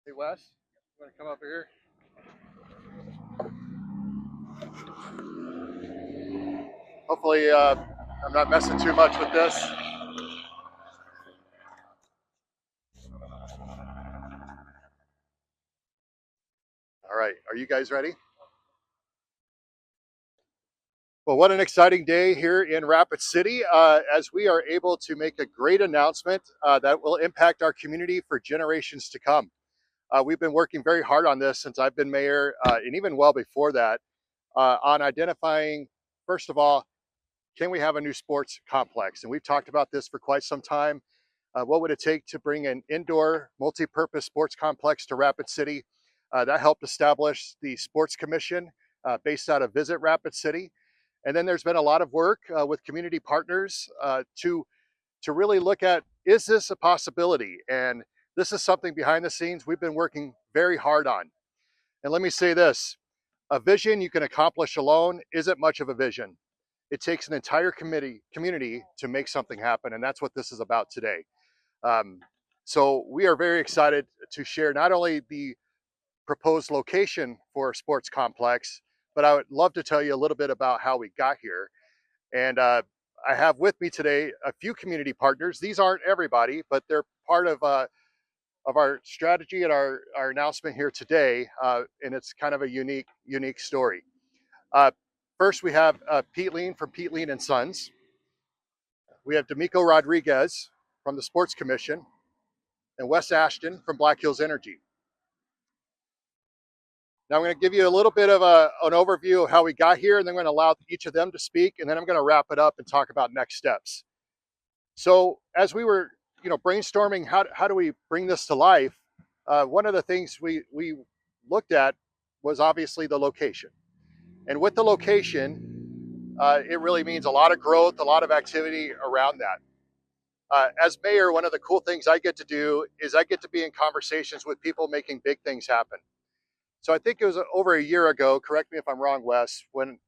Hey Wes, you want to come up here? Hopefully, I'm not messing too much with this. All right, are you guys ready? Well, what an exciting day here in Rapid City as we are able to make a great announcement that will impact our community for generations to come. We've been working very hard on this since I've been mayor, and even well before that, on identifying, first of all, can we have a new sports complex? And we've talked about this for quite some time. What would it take to bring an indoor multi-purpose sports complex to Rapid City? That helped establish the Sports Commission based out of Visit Rapid City. And then there's been a lot of work with community partners to really look at, is this a possibility? And this is something behind the scenes we've been working very hard on. And let me say this, a vision you can accomplish alone isn't much of a vision. It takes an entire community to make something happen. And that's what this is about today. Um, so we are very excited to share not only the proposed location for a sports complex, but I would love to tell you a little bit about how we got here. And I have with me today a few community partners. These aren't everybody, but they're part of our strategy and our announcement here today. And it's kind of a unique story. Uh, First, we have Pete Lean from Pete Lean and Sons. We have D'Amico Rodriguez from the Sports Commission, and Wes Ashton from Black Hills Energy. Now I'm going to give you a little bit of an overview of how we got here, and then I'm going to allow each of them to speak, and then I'm going to wrap it up and talk about next steps. So as we were, brainstorming how do we bring this to life, one of the things we looked at was obviously the location. And with the location, it really means a lot of growth, a lot of activity around that. As mayor, one of the cool things I get to do is I get to be in conversations with people making big things happen. So I think it was over a year ago, correct me if I'm wrong, Wes, when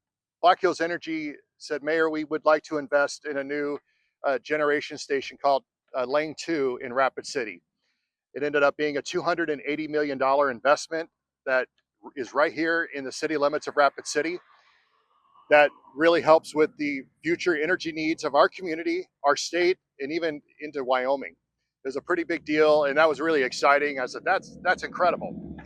Black Hills Energy said, Mayor, we would like to invest in a new generation station called Lane 2 in Rapid City. It ended up being a $280 million investment that is right here in the city limits of Rapid City. That really helps with the future energy needs of our community, our state, and even into Wyoming. It was a pretty big deal, and that was really exciting. I said, that's incredible.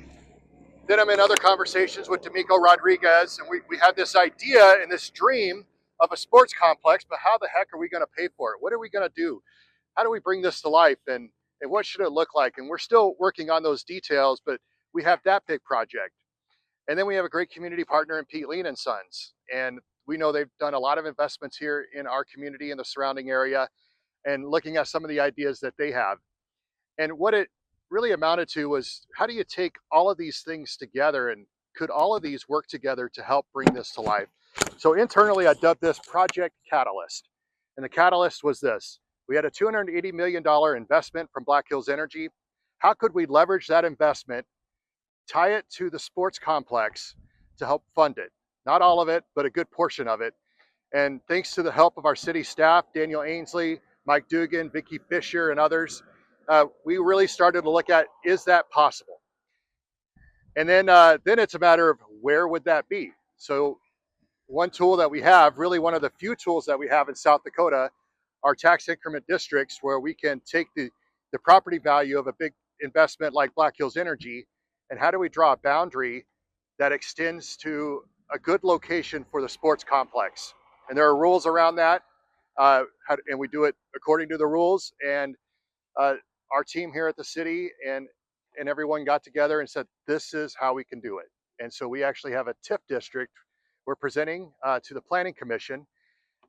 Then I'm in other conversations with D'Amico Rodriguez, and we had this idea and this dream of a sports complex, but how the heck are we going to pay for it? What are we going to do? How do we bring this to life? And what should it look like? And we're still working on those details, but we have that big project. And then we have a great community partner in Pete Lean and Sons. And we know they've done a lot of investments here in our community and the surrounding area, and looking at some of the ideas that they have. And what it really amounted to was, how do you take all of these things together, and could all of these work together to help bring this to life? So internally, I dubbed this Project Catalyst. And the catalyst was this. We had a $280 million investment from Black Hills Energy. How could we leverage that investment, tie it to the sports complex to help fund it? Not all of it, but a good portion of it. And thanks to the help of our city staff, Daniel Ainsley, Mike Dugan, Vicki Fisher, and others, we really started to look at, is that possible? And then it's a matter of, where would that be? So one tool that we have, really one of the few tools that we have in South Dakota, are tax increment districts, where we can take the property value of a big investment like Black Hills Energy, and how do we draw a boundary that extends to a good location for the sports complex? And there are rules around that, and we do it according to the rules. And our team here at the city and everyone got together and said, this is how we can do it. And so we actually have a TIF district we're presenting to the Planning Commission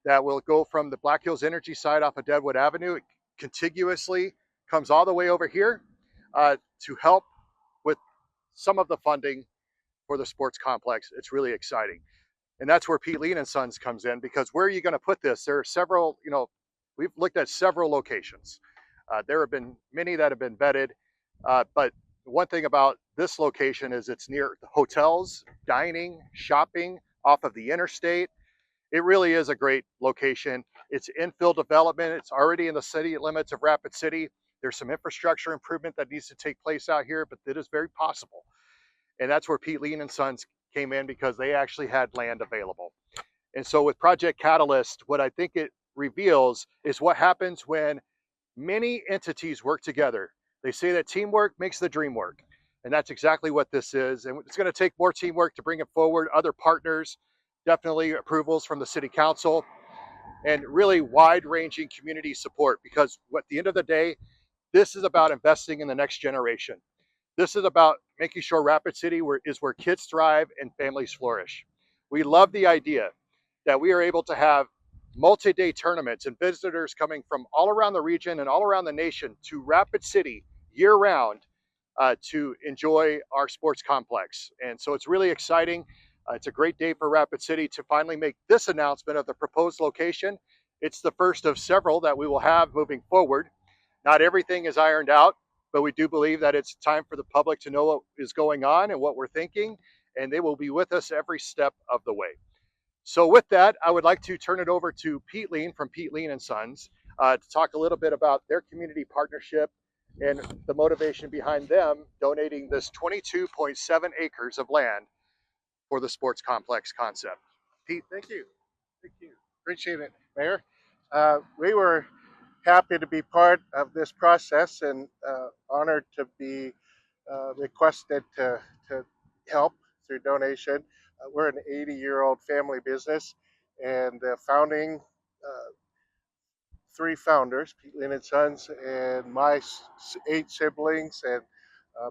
that will go from the Black Hills Energy side off of Deadwood Avenue. It contiguously comes all the way over here to help with some of the funding for the sports complex. It's really exciting. And that's where Pete Lean and Sons comes in, because where are you going to put this? There are several, we've looked at several locations. There have been many that have been vetted, but one thing about this location is it's near hotels, dining, shopping, off of the interstate. It really is a great location. It's infill development. It's already in the city limits of Rapid City. There's some infrastructure improvement that needs to take place out here, but it is very possible. And that's where Pete Lean and Sons came in, because they actually had land available. And so with Project Catalyst, what I think it reveals is what happens when many entities work together. They say that teamwork makes the dream work. And that's exactly what this is. And it's going to take more teamwork to bring it forward, other partners, definitely approvals from the city council, and really wide ranging community support. Because at the end of the day, this is about investing in the next generation. This is about making sure Rapid City is where kids thrive and families flourish. We love the idea that we are able to have multi-day tournaments and visitors coming from all around the region and all around the nation to Rapid City year-round to enjoy our sports complex. And so it's really exciting. It's a great day for Rapid City to finally make this announcement of the proposed location. It's the first of several that we will have moving forward. Not everything is ironed out, but we do believe that it's time for the public to know what is going on and what we're thinking, and they will be with us every step of the way. So with that, I would like to turn it over to Pete Lean from Pete Lean and Sons to talk a little bit about their community partnership and the motivation behind them donating this 22.7 acres of land for the sports complex concept. Pete. Thank you. Thank you. Appreciate it, Mayor. We were happy to be part of this process and honored to be requested to help through donation. We're an 80-year-old family business, and the founding three founders, Pete Lynn and Sons, and my 8 siblings, and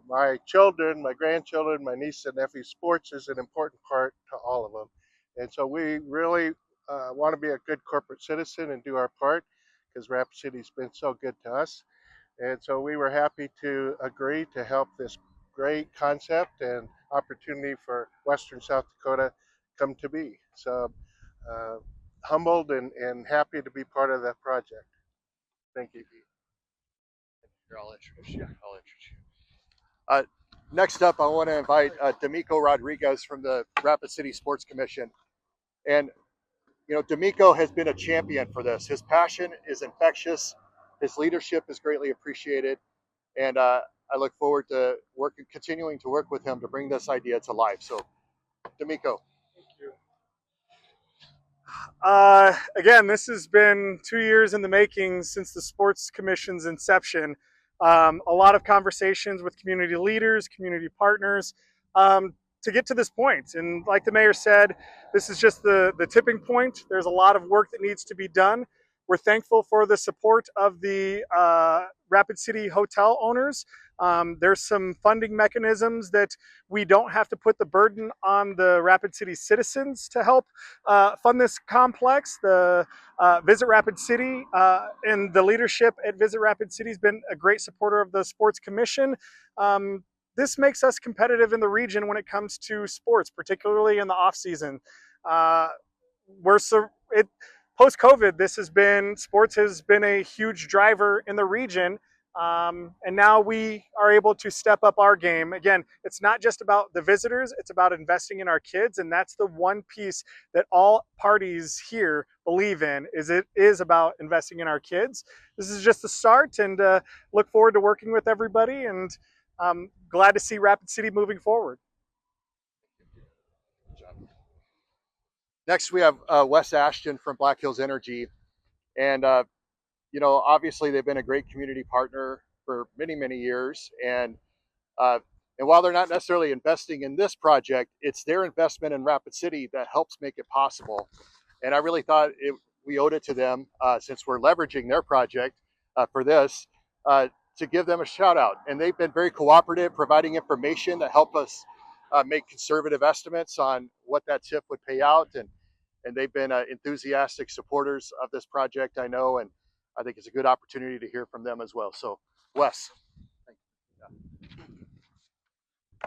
my children, my grandchildren, my nieces and nephews. Sports is an important part to all of them. And so we really want to be a good corporate citizen and do our part, because Rapid City's been so good to us. And so we were happy to agree to help this great concept and opportunity for Western South Dakota come to be. So humbled and happy to be part of that project. Thank you. Here, I'll introduce you. Next up, I want to invite D'Amico Rodriguez from the Rapid City Sports Commission. And, you know, D'Amico has been a champion for this. His passion is infectious. His leadership is greatly appreciated. And I look forward to continuing to work with him to bring this idea to life. So, D'Amico. Thank you. Again, this has been 2 years in the making since the Sports Commission's inception. A lot of conversations with community leaders, community partners, to get to this point. And like the mayor said, this is just the tipping point. There's a lot of work that needs to be done. We're thankful for the support of the Rapid City hotel owners. There's some funding mechanisms that we don't have to put the burden on the Rapid City citizens to help fund this complex. The Visit Rapid City and the leadership at Visit Rapid City has been a great supporter of the Sports Commission. This makes us competitive in the region when it comes to sports, particularly in the off season. Post-COVID, sports has been a huge driver in the region. And now we are able to step up our game. Again, it's not just about the visitors, it's about investing in our kids. And that's the one piece that all parties here believe in, is it is about investing in our kids. This is just the start, and look forward to working with everybody, and glad to see Rapid City moving forward. Next, we have Wes Ashton from Black Hills Energy. And you know, obviously they've been a great community partner for many, many years. And while they're not necessarily investing in this project, it's their investment in Rapid City that helps make it possible. And I really thought we owed it to them, since we're leveraging their project for this, to give them a shout out. And they've been very cooperative, providing information that help us make conservative estimates on what that TIF would pay out. And they've been enthusiastic supporters of this project, I know, and I think it's a good opportunity to hear from them as well. So, Wes. Thank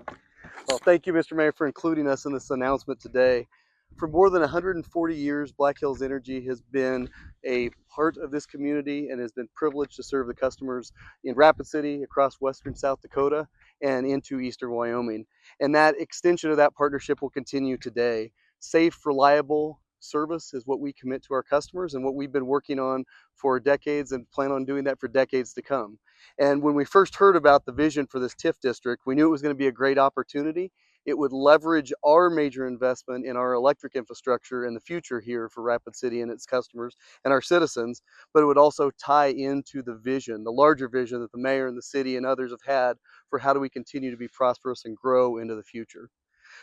you. Well, thank you, Mr. Mayor, for including us in this announcement today. For more than 140 years, Black Hills Energy has been a part of this community and has been privileged to serve the customers in Rapid City, across western South Dakota, and into eastern Wyoming. And that extension of that partnership will continue today. Safe, reliable service is what we commit to our customers and what we've been working on for decades, and plan on doing that for decades to come. And when we first heard about the vision for this TIF district, we knew it was going to be a great opportunity. It would leverage our major investment in our electric infrastructure in the future here for Rapid City and its customers and our citizens, but it would also tie into the vision, the larger vision that the mayor and the city and others have had for how do we continue to be prosperous and grow into the future.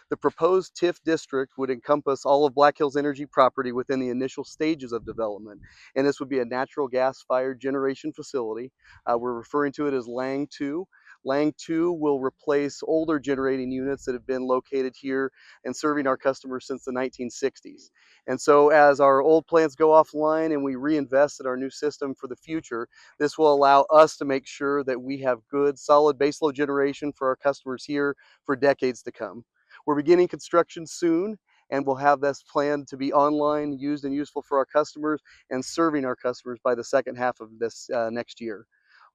The proposed TIF district would encompass all of Black Hills Energy property within the initial stages of development, and this would be a natural gas-fired generation facility. We're referring to it as Lang 2. Lang 2 will replace older generating units that have been located here and serving our customers since the 1960s. And so as our old plants go offline and we reinvest in our new system for the future, this will allow us to make sure that we have good, solid baseload generation for our customers here for decades to come. We're beginning construction soon, and we'll have this planned to be online, used and useful for our customers, and serving our customers by the second half of this next year.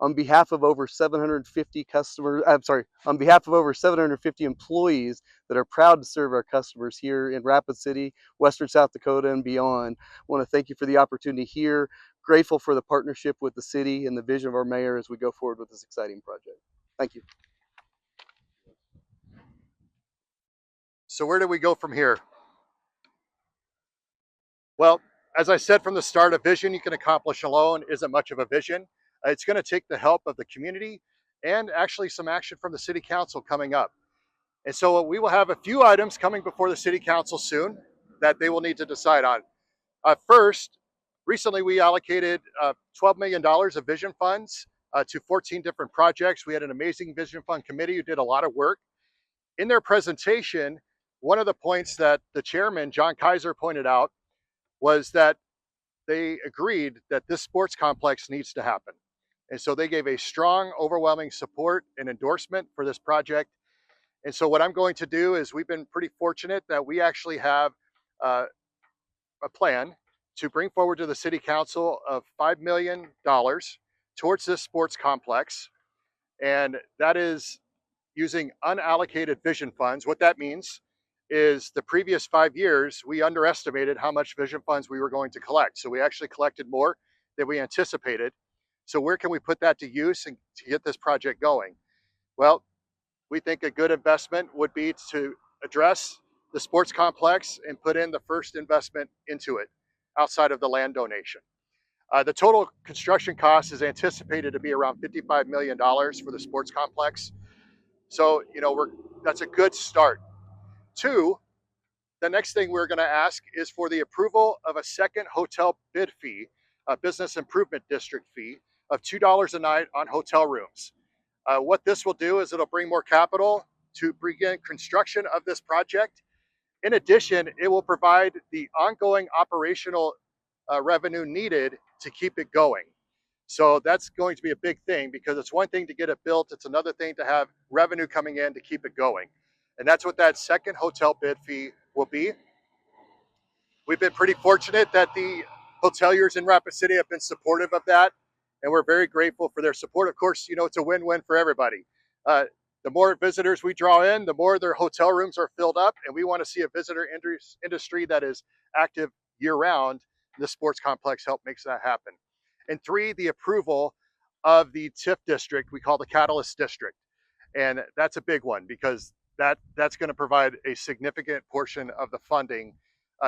On behalf of over 750 on behalf of over 750 employees that are proud to serve our customers here in Rapid City, Western South Dakota, and beyond, I want to thank you for the opportunity here. Grateful for the partnership with the city and the vision of our mayor as we go forward with this exciting project. Thank you. So where do we go from here? Well, as I said from the start, a vision you can accomplish alone isn't much of a vision. It's going to take the help of the community and actually some action from the city council coming up. And so we will have a few items coming before the city council soon that they will need to decide on. First, recently we allocated $12 million of vision funds to 14 different projects. We had an amazing vision fund committee who did a lot of work. In their presentation, one of the points that the chairman, John Kaiser, pointed out was that they agreed that this sports complex needs to happen. And so they gave a strong, overwhelming support and endorsement for this project. And so what I'm going to do is we've been pretty fortunate that we actually have a plan to bring forward to the city council of $5 million towards this sports complex. And that is using unallocated vision funds. What that means is the previous 5 years, we underestimated how much vision funds we were going to collect. So we actually collected more than we anticipated. So where can we put that to use and to get this project going? Well, we think a good investment would be to address the sports complex and put in the first investment into it outside of the land donation. The total construction cost is anticipated to be around $55 million for the sports complex. So, that's a good start. Two, the next thing we're going to ask is for the approval of a second hotel bid fee, a business improvement district fee of $2 a night on hotel rooms. What this will do is it'll bring more capital to begin construction of this project. In addition, it will provide the ongoing operational revenue needed to keep it going. So that's going to be a big thing because it's one thing to get it built, it's another thing to have revenue coming in to keep it going. And that's what that second hotel bid fee will be. We've been pretty fortunate that the hoteliers in Rapid City have been supportive of that, and we're very grateful for their support. Of course, it's a win-win for everybody. The more visitors we draw in, the more their hotel rooms are filled up, and we want to see a visitor industry that is active year-round. The sports complex help makes that happen. And three, the approval of the TIF district we call the Catalyst District. And that's a big one because that's going to provide a significant portion of the funding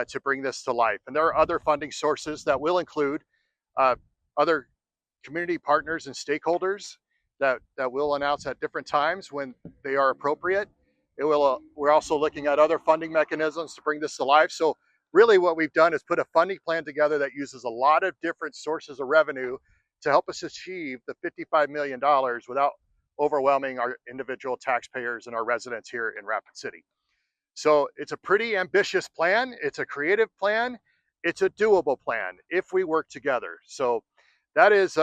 to bring this to life. And there are other funding sources that will include other community partners and stakeholders that we'll announce at different times when they are appropriate. We're also looking at other funding mechanisms to bring this to life. So really what we've done is put a funding plan together that uses a lot of different sources of revenue to help us achieve the $55 million without overwhelming our individual taxpayers and our residents here in Rapid City. So it's a pretty ambitious plan. It's a creative plan. It's a doable plan if we work together. So that's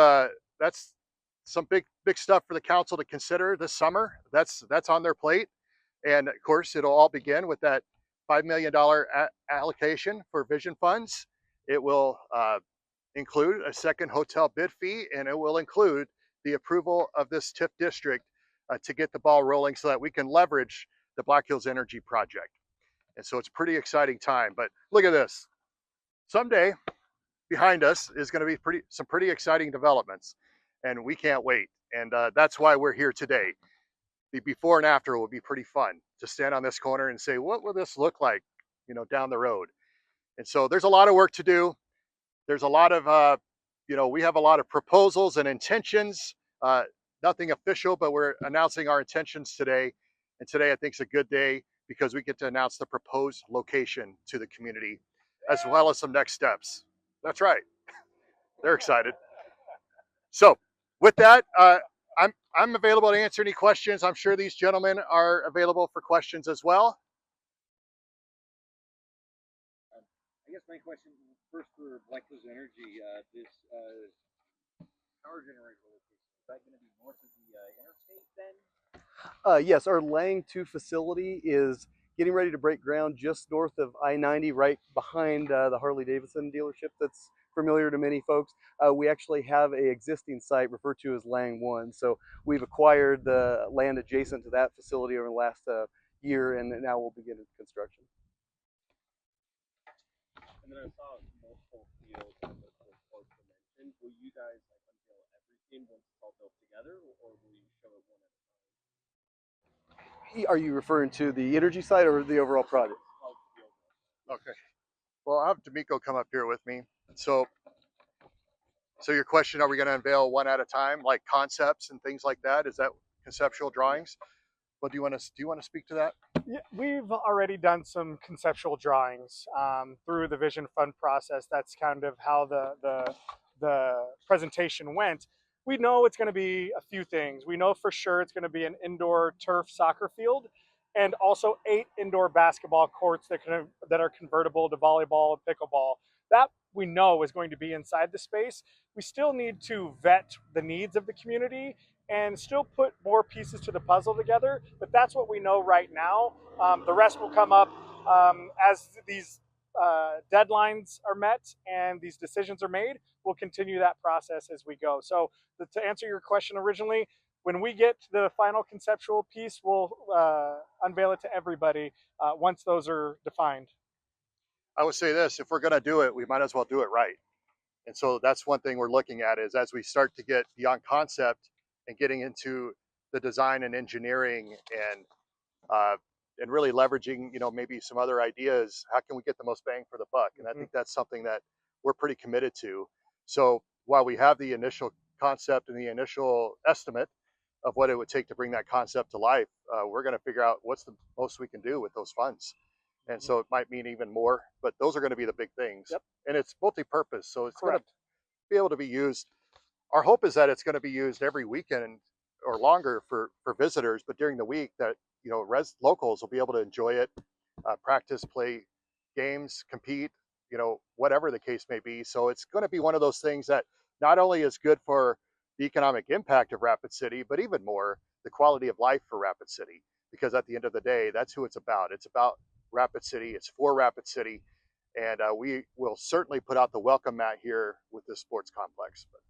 some big stuff for the council to consider this summer. That's on their plate. And of course, it'll all begin with that $5 million allocation for vision funds. It will include a second hotel bid fee, and it will include the approval of this TIF district to get the ball rolling so that we can leverage the Black Hills Energy project. And so it's a pretty exciting time. But look at this. Someday behind us is going to be some pretty exciting developments, and we can't wait. And that's why we're here today. The before and after will be pretty fun to stand on this corner and say, what will this look like, down the road? And so there's a lot of work to do. There's a lot of, we have a lot of proposals and intentions. Nothing official, but we're announcing our intentions today. And today I think is a good day because we get to announce the proposed location to the community, as well as some next steps. That's right. They're excited. So with that, I'm available to answer any questions. I'm sure these gentlemen are available for questions as well. I guess my question first for Black Hills Energy, this power generator location, is that going to be north of the interstate then? Yes, our Lang 2 facility is getting ready to break ground just north of I-90, right behind the Harley-Davidson dealership that's familiar to many folks. We actually have an existing site referred to as Lang 1. So we've acquired the land adjacent to that facility over the last year, and now we'll begin construction. And then I saw multiple fields on the sports dimension. Will you guys unveil everything once it's all built together, or will you show it one at a time? Are you referring to the energy side or the overall project? Okay. Well, I'll have D'Amico come up here with me. So your question, are we going to unveil one at a time, like concepts and things like that? Is that conceptual drawings? Well, do you want to speak to that? Yeah, we've already done some conceptual drawings through the Vision Fund process. That's kind of how the presentation went. We know it's going to be a few things. We know for sure it's going to be an indoor turf soccer field, and also 8 indoor basketball courts that are convertible to volleyball and pickleball. That we know is going to be inside the space. We still need to vet the needs of the community and still put more pieces to the puzzle together, but that's what we know right now. The rest will come up as these deadlines are met and these decisions are made. We'll continue that process as we go. So to answer your question originally, when we get the final conceptual piece, we'll unveil it to everybody once those are defined. I would say this, if we're going to do it, we might as well do it right. And so that's one thing we're looking at is as we start to get beyond concept and getting into the design and engineering and really leveraging, maybe some other ideas, how can we get the most bang for the buck? And I think that's something that we're pretty committed to. So while we have the initial concept and the initial estimate of what it would take to bring that concept to life, we're going to figure out what's the most we can do with those funds. And so it might mean even more, but those are going to be the big things. Yep. And it's multi-purpose, so it's Correct. going to be able to be used. Our hope is that it's going to be used every weekend or longer for visitors, but during the week that locals will be able to enjoy it, practice, play games, compete, whatever the case may be. So it's going to be one of those things that not only is good for the economic impact of Rapid City, but even more the quality of life for Rapid City. Because at the end of the day, that's who it's about. It's about Rapid City. It's for Rapid City. And we will certainly put out the welcome mat here with this sports complex. But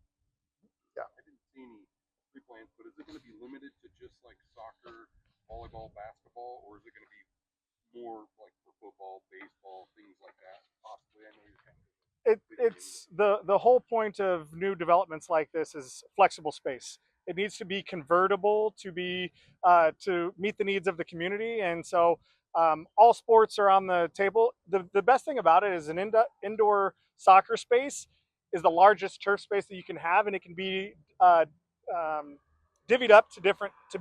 yeah. I didn't see any pre-plans, but is it going to be limited to just like soccer, volleyball, basketball, or is it going to be more like for football, baseball, things like that? Possibly, I know you're kind of. It's the whole point of new developments like this is flexible space. It needs to be convertible to be to meet the needs of the community, and so all sports are on the table. The best thing about it is an indoor soccer space is the largest turf space that you can have, and it can be divvied up to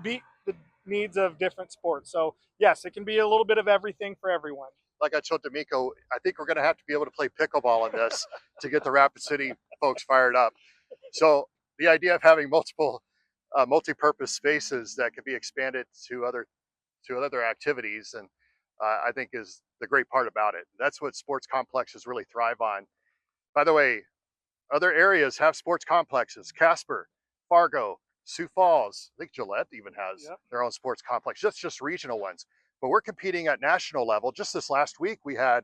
meet the needs of different sports. So yes, it can be a little bit of everything for everyone. Like I told D'Amico, I think we're going to have to be able to play pickleball in this to get the Rapid City folks fired up. So the idea of having multiple multi-purpose spaces that can be expanded to other activities, and I think is the great part about it. That's what sports complexes really thrive on. By the way, other areas have sports complexes. Casper, Fargo, Sioux Falls, I think Gillette even has their own sports complex. That's just regional ones. But we're competing at national level. Just this last week, we had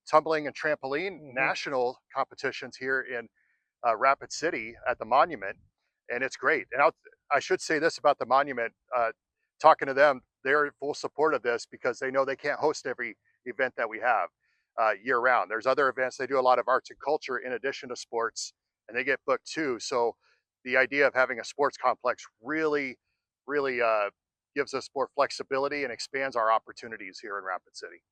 tumbling and trampoline national competitions here in Rapid City at the Monument, and it's great. And I should say this about the Monument, talking to them, they're in full support of this because they know they can't host every event that we have year round. There's other events. They do a lot of arts and culture in addition to sports, and they get booked too. So the idea of having a sports complex really, really gives us more flexibility and expands our opportunities here in Rapid City.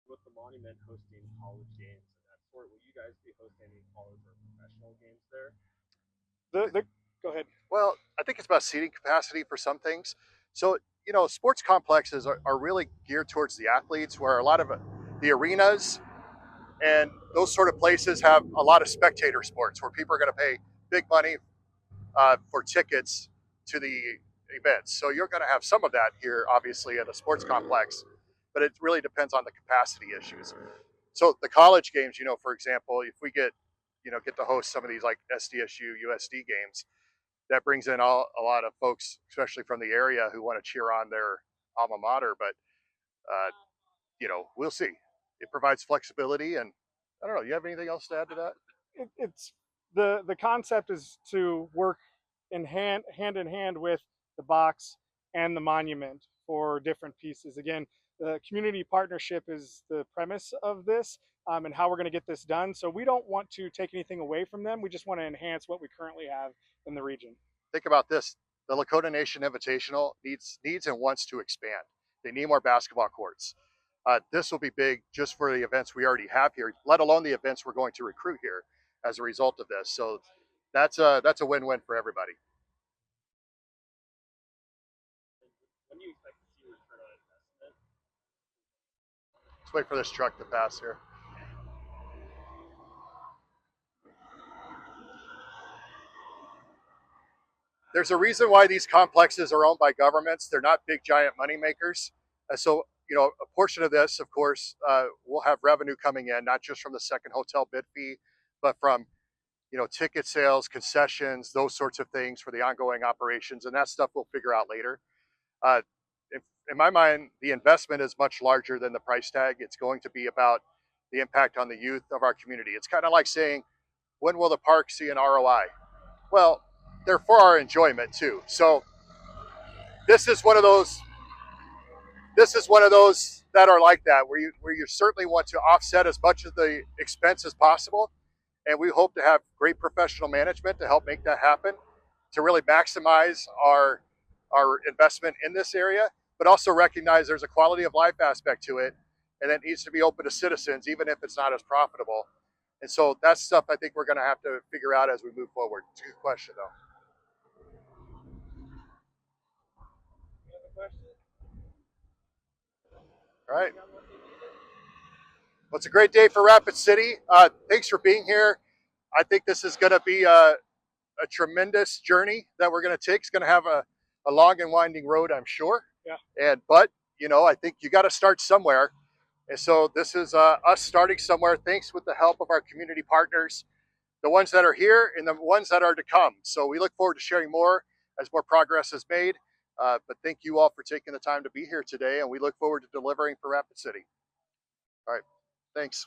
With the monument hosting college games and that sort, will you guys be hosting any college or professional games there? Go ahead. Well, I think it's about seating capacity for some things. So, sports complexes are really geared towards the athletes, where a lot of the arenas and those sort of places have a lot of spectator sports where people are going to pay big money for tickets to the events. So you're going to have some of that here, obviously, at a sports complex, but it really depends on the capacity issues. So the college games, for example, if we get to host some of these like SDSU, USD games, that brings in a lot of folks, especially from the area, who want to cheer on their alma mater. But we'll see. It provides flexibility, and I don't know. You have anything else to add to that? It's the concept is to work hand in hand with the box and the monument for different pieces. Again, the community partnership is the premise of this, and how we're going to get this done. So we don't want to take anything away from them. We just want to enhance what we currently have in the region. Think about this: the Lakota Nation Invitational needs and wants to expand. They need more basketball courts. This will be big just for the events we already have here, let alone the events we're going to recruit here as a result of this. So that's a win-win for everybody. When do you expect to see return on investment? Let's wait for this truck to pass here. There's a reason why these complexes are owned by governments. They're not big, giant money makers. So, a portion of this, of course, will have revenue coming in, not just from the second hotel bid fee, but from, ticket sales, concessions, those sorts of things for the ongoing operations. And that stuff we'll figure out later. Uh, in my mind, the investment is much larger than the price tag. It's going to be about the impact on the youth of our community. It's kind of like saying, when will the park see an ROI? Well, they're for our enjoyment too. So this is one of those that are like that, where you certainly want to offset as much of the expense as possible. And we hope to have great professional management to help make that happen, to really maximize our investment in this area, but also recognize there's a quality of life aspect to it, and it needs to be open to citizens, even if it's not as profitable. And so that's stuff I think we're going to have to figure out as we move forward. It's a good question, though. All right. Well, it's a great day for Rapid City. Thanks for being here. I think this is going to be a tremendous journey that we're going to take. It's going to have a long and winding road, I'm sure. Yeah. But I think you got to start somewhere. And so this is us starting somewhere, thanks with the help of our community partners, the ones that are here and the ones that are to come. So we look forward to sharing more as more progress is made. But thank you all for taking the time to be here today, and we look forward to delivering for Rapid City. All right, thanks.